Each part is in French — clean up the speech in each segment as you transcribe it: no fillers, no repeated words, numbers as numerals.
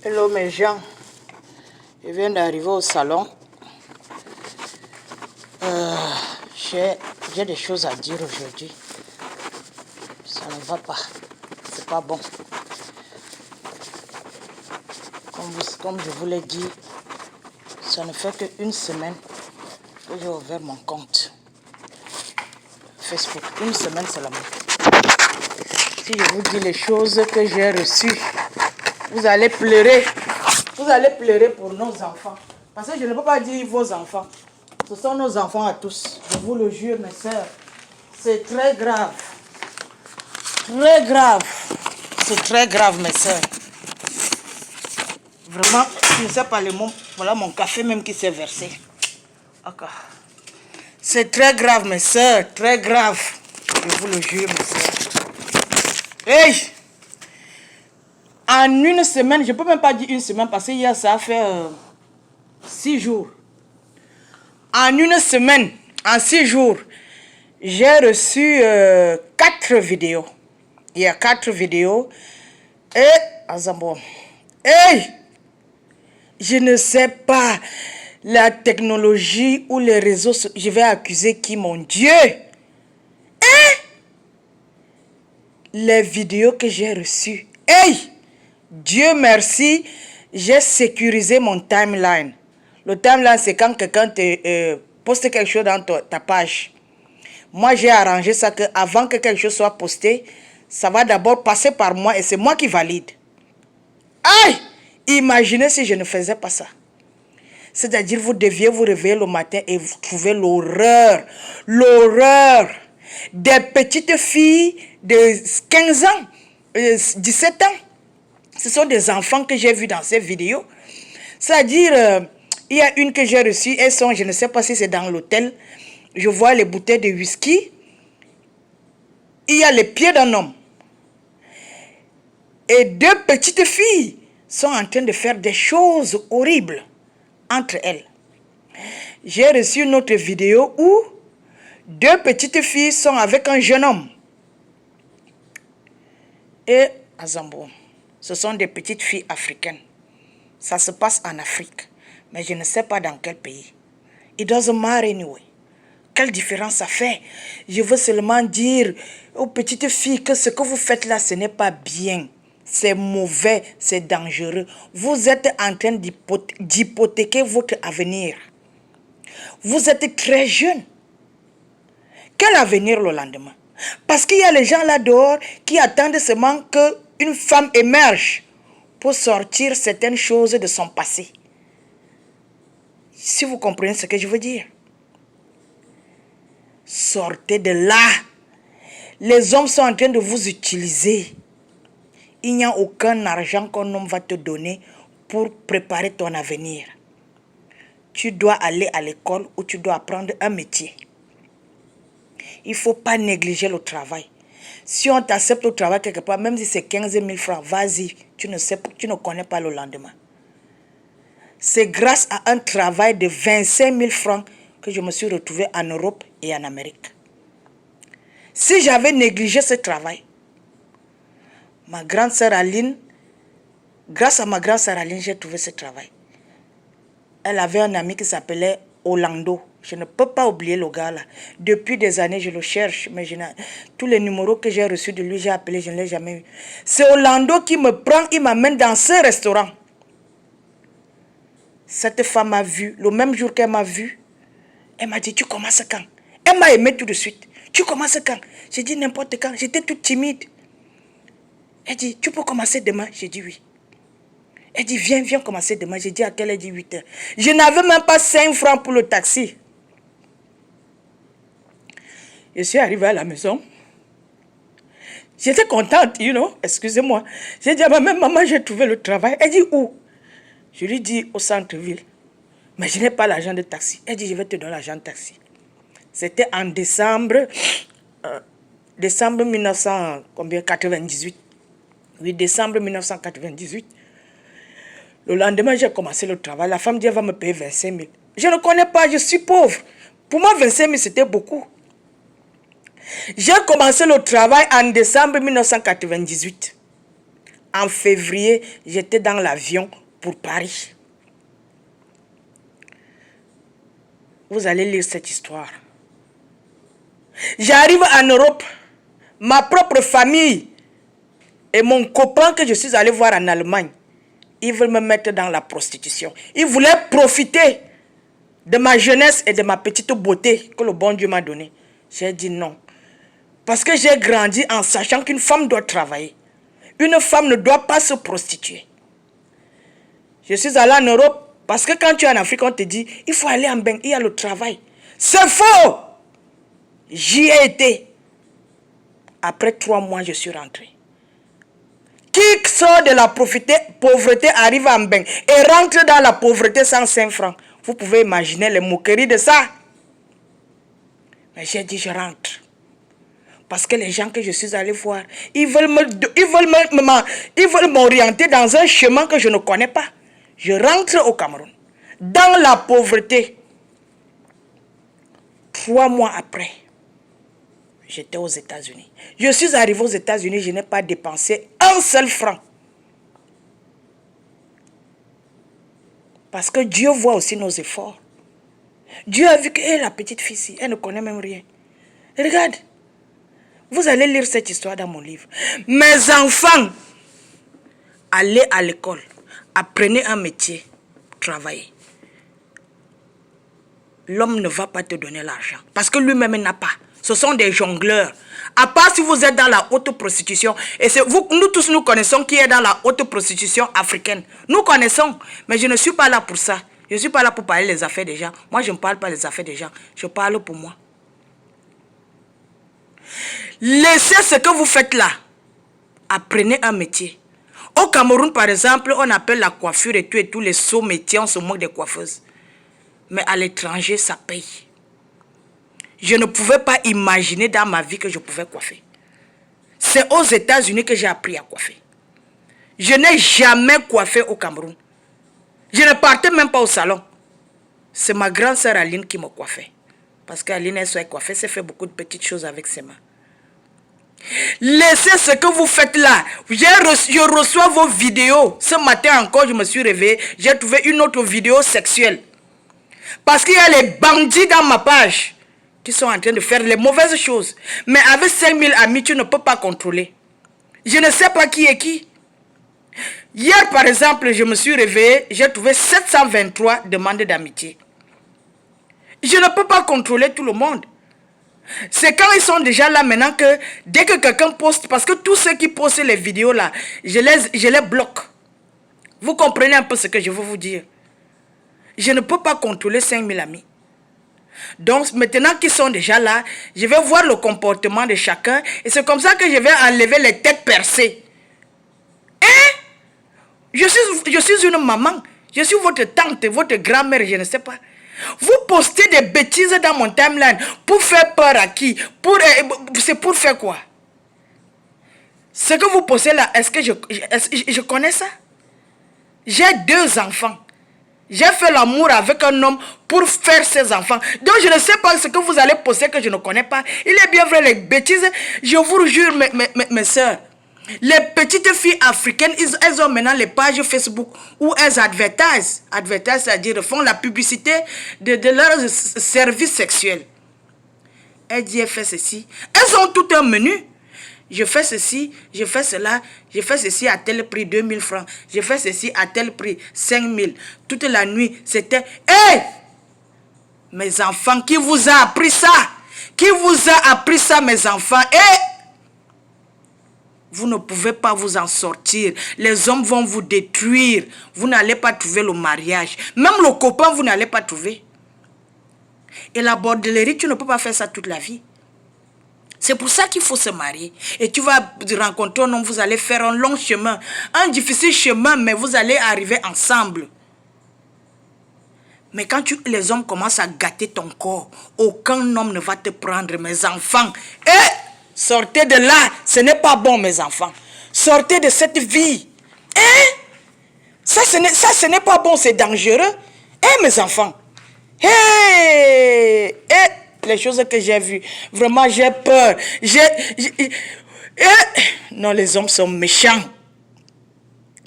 Hello mes gens, je viens d'arriver au salon. J'ai des choses à dire aujourd'hui. Ça ne va pas, c'est pas bon. Comme je vous l'ai dit, ça ne fait qu'une semaine que j'ai ouvert mon compte Facebook. Une semaine seulement. Si je vous dis les choses que j'ai reçues, vous allez pleurer. Vous allez pleurer pour nos enfants. Parce que je ne peux pas dire vos enfants. Ce sont nos enfants à tous. Je vous le jure, mes soeurs. C'est très grave. Très grave. C'est très grave, mes soeurs. Vraiment, je ne sais pas les mots. Voilà mon café même qui s'est versé. Okay. C'est très grave, mes soeurs. Très grave. Je vous le jure, mes soeurs. Hey! En une semaine, je ne peux même pas dire une semaine parce que hier, ça a fait 6 jours. En une semaine, en 6 jours, j'ai reçu 4 vidéos. Il y a 4 vidéos. Et, hey, je ne sais pas, la technologie ou les réseaux, je vais accuser qui, mon Dieu? Hein? Les vidéos que j'ai reçues. Hey! Dieu merci, j'ai sécurisé mon timeline. Le timeline, c'est quand quelqu'un te poste quelque chose dans ta page. Moi, j'ai arrangé ça que avant que quelque chose soit posté, ça va d'abord passer par moi et c'est moi qui valide. Aïe! Imaginez si je ne faisais pas ça. C'est-à-dire, vous deviez vous réveiller le matin et vous trouvez l'horreur. L'horreur des petites filles de 15 ans, 17 ans. Ce sont des enfants que j'ai vus dans ces vidéos. C'est-à-dire, il y a une que j'ai reçue, elles sont, je ne sais pas si c'est dans l'hôtel, je vois les bouteilles de whisky. Il y a les pieds d'un homme. Et 2 petites filles sont en train de faire des choses horribles entre elles. J'ai reçu une autre vidéo où 2 petites filles sont avec un jeune homme. Et à Zambo, ce sont des petites filles africaines. Ça se passe en Afrique. Mais je ne sais pas dans quel pays. It doesn't matter anyway. Quelle différence ça fait? Je veux seulement dire aux petites filles que ce que vous faites là, ce n'est pas bien. C'est mauvais, c'est dangereux. Vous êtes en train d'hypothéquer votre avenir. Vous êtes très jeune. Quel avenir le lendemain? Parce qu'il y a les gens là dehors qui attendent seulement qu'une femme émerge pour sortir certaines choses de son passé. Si vous comprenez ce que je veux dire. Sortez de là. Les hommes sont en train de vous utiliser. Il n'y a aucun argent qu'un homme va te donner pour préparer ton avenir. Tu dois aller à l'école ou tu dois apprendre un métier. Il ne faut pas négliger le travail. Si on t'accepte au travail quelque part, même si c'est 15 000 francs, vas-y, tu ne connais pas le lendemain. C'est grâce à un travail de 25 000 francs que je me suis retrouvé en Europe et en Amérique. Si j'avais négligé ce travail, ma grande sœur Aline, grâce à ma grande sœur Aline, j'ai trouvé ce travail. Elle avait un ami qui s'appelait Orlando. Je ne peux pas oublier le gars là. Depuis des années, je le cherche, mais tous les numéros que j'ai reçus de lui, j'ai appelé, je ne l'ai jamais eu. C'est Orlando qui me prend, il m'amène dans ce restaurant. Cette femme m'a vu, le même jour qu'elle m'a vu, elle m'a dit, tu commences quand? Elle m'a aimé tout de suite. Tu commences quand? J'ai dit n'importe quand, j'étais toute timide. Elle dit, tu peux commencer demain? J'ai dit oui. Elle dit, viens commencer demain. J'ai dit à quelle heure? Elle dit 8 heures. Je n'avais même pas 5 francs pour le taxi. Je suis arrivée à la maison. J'étais contente, excusez-moi. J'ai dit à ma mère, maman, j'ai trouvé le travail. Elle dit, où? Je lui dis, au centre-ville. Mais je n'ai pas l'argent de taxi. Elle dit, je vais te donner l'argent de taxi. C'était en décembre 1998. Oui, décembre 1998. Le lendemain, j'ai commencé le travail. La femme dit, elle va me payer 25 000. Je ne connais pas, je suis pauvre. Pour moi, 25 000, c'était beaucoup. J'ai commencé le travail en décembre 1998. En février, j'étais dans l'avion pour Paris. Vous allez lire cette histoire. J'arrive en Europe. Ma propre famille et mon copain que je suis allé voir en Allemagne, ils veulent me mettre dans la prostitution. Ils voulaient profiter de ma jeunesse et de ma petite beauté que le bon Dieu m'a donnée. J'ai dit non. Parce que j'ai grandi en sachant qu'une femme doit travailler. Une femme ne doit pas se prostituer. Je suis allé en Europe parce que quand tu es en Afrique, on te dit, il faut aller en bain, il y a le travail. C'est faux! J'y ai été. Après 3 mois, je suis rentré. Qui sort de la pauvreté arrive en bain et rentre dans la pauvreté sans 5 francs. Vous pouvez imaginer les moqueries de ça. Mais j'ai dit, je rentre. Parce que les gens que je suis allé voir, ils veulent m'orienter dans un chemin que je ne connais pas. Je rentre au Cameroun. Dans la pauvreté. 3 mois après, j'étais aux États-Unis. Je suis arrivé aux États-Unis, je n'ai pas dépensé un seul franc. Parce que Dieu voit aussi nos efforts. Dieu a vu que la petite fille ici, elle ne connaît même rien. Regarde, vous allez lire cette histoire dans mon livre. Mes enfants, allez à l'école, apprenez un métier, travaillez. L'homme ne va pas te donner l'argent. Parce que lui-même n'a pas. Ce sont des jongleurs. À part si vous êtes dans la haute prostitution. Et nous tous, nous connaissons qui est dans la haute prostitution africaine. Nous connaissons. Mais je ne suis pas là pour ça. Je ne suis pas là pour parler les affaires des gens. Moi, je ne parle pas des affaires des gens. Je parle pour moi. Laissez ce que vous faites là. Apprenez un métier. Au Cameroun, par exemple, on appelle la coiffure et tous les sauts métiers. On se moque des coiffeuses. Mais à l'étranger, ça paye. Je ne pouvais pas imaginer dans ma vie que je pouvais coiffer. C'est aux États-Unis que j'ai appris à coiffer. Je n'ai jamais coiffé au Cameroun. Je ne partais même pas au salon. C'est ma grande sœur Aline qui me coiffait. Parce qu'Aline, elle soit coiffée, elle fait beaucoup de petites choses avec ses mains. Laissez ce que vous faites là. Je reçois vos vidéos. Ce matin encore, je me suis réveillé. J'ai trouvé une autre vidéo sexuelle. Parce qu'il y a les bandits dans ma page qui sont en train de faire les mauvaises choses. Mais avec 5000 amis, tu ne peux pas contrôler. Je ne sais pas qui est qui. Hier, par exemple, je me suis réveillé, j'ai trouvé 723 demandes d'amitié. Je ne peux pas contrôler tout le monde. C'est quand ils sont déjà là maintenant que dès que quelqu'un poste, parce que tous ceux qui postent les vidéos là, je les bloque. Vous comprenez un peu ce que je veux vous dire. Je ne peux pas contrôler 5000 amis. Donc maintenant qu'ils sont déjà là, je vais voir le comportement de chacun. Et c'est comme ça que je vais enlever les têtes percées. Hein? Je suis une maman. Je suis votre tante, votre grand-mère, je ne sais pas. Vous postez des bêtises dans mon timeline pour faire peur à qui? C'est pour faire quoi? Ce que vous postez là, est-ce que je connais ça? J'ai 2 enfants. J'ai fait l'amour avec un homme pour faire ses enfants. Donc je ne sais pas ce que vous allez poster que je ne connais pas. Il est bien vrai, les bêtises. Je vous jure, mes soeurs. Les petites filles africaines, elles ont maintenant les pages Facebook où elles advertisent. Advertisent, c'est-à-dire font la publicité de leurs services sexuels. Elle dit, elle fait ceci. Elles ont tout un menu. Je fais ceci, je fais cela, je fais ceci à tel prix, 2000 francs. Je fais ceci à tel prix, 5000. Toute la nuit, c'était... Hé! Mes enfants, qui vous a appris ça? Qui vous a appris ça, mes enfants? Hé! Vous ne pouvez pas vous en sortir. Les hommes vont vous détruire. Vous n'allez pas trouver le mariage. Même le copain, vous n'allez pas trouver. Et la bordellerie, tu ne peux pas faire ça toute la vie. C'est pour ça qu'il faut se marier. Et tu vas rencontrer un homme, vous allez faire un long chemin. Un difficile chemin, mais vous allez arriver ensemble. Mais quand les hommes commencent à gâter ton corps, aucun homme ne va te prendre, mes enfants. Et sortez de là, ce n'est pas bon, mes enfants. Sortez de cette vie. Ça, ce n'est pas bon, c'est dangereux. Mes enfants. Les choses que j'ai vues, vraiment j'ai peur. Non, les hommes sont méchants.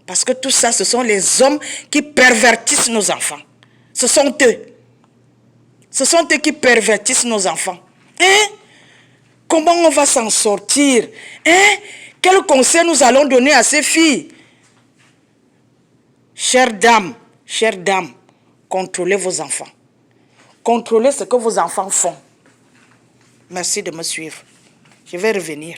Parce que tout ça, ce sont les hommes qui pervertissent nos enfants. Ce sont eux. Ce sont eux qui pervertissent nos enfants. Hein? Comment on va s'en sortir? Hein? Quel conseil nous allons donner à ces filles? Chères dames, contrôlez vos enfants. Contrôlez ce que vos enfants font. Merci de me suivre. Je vais revenir.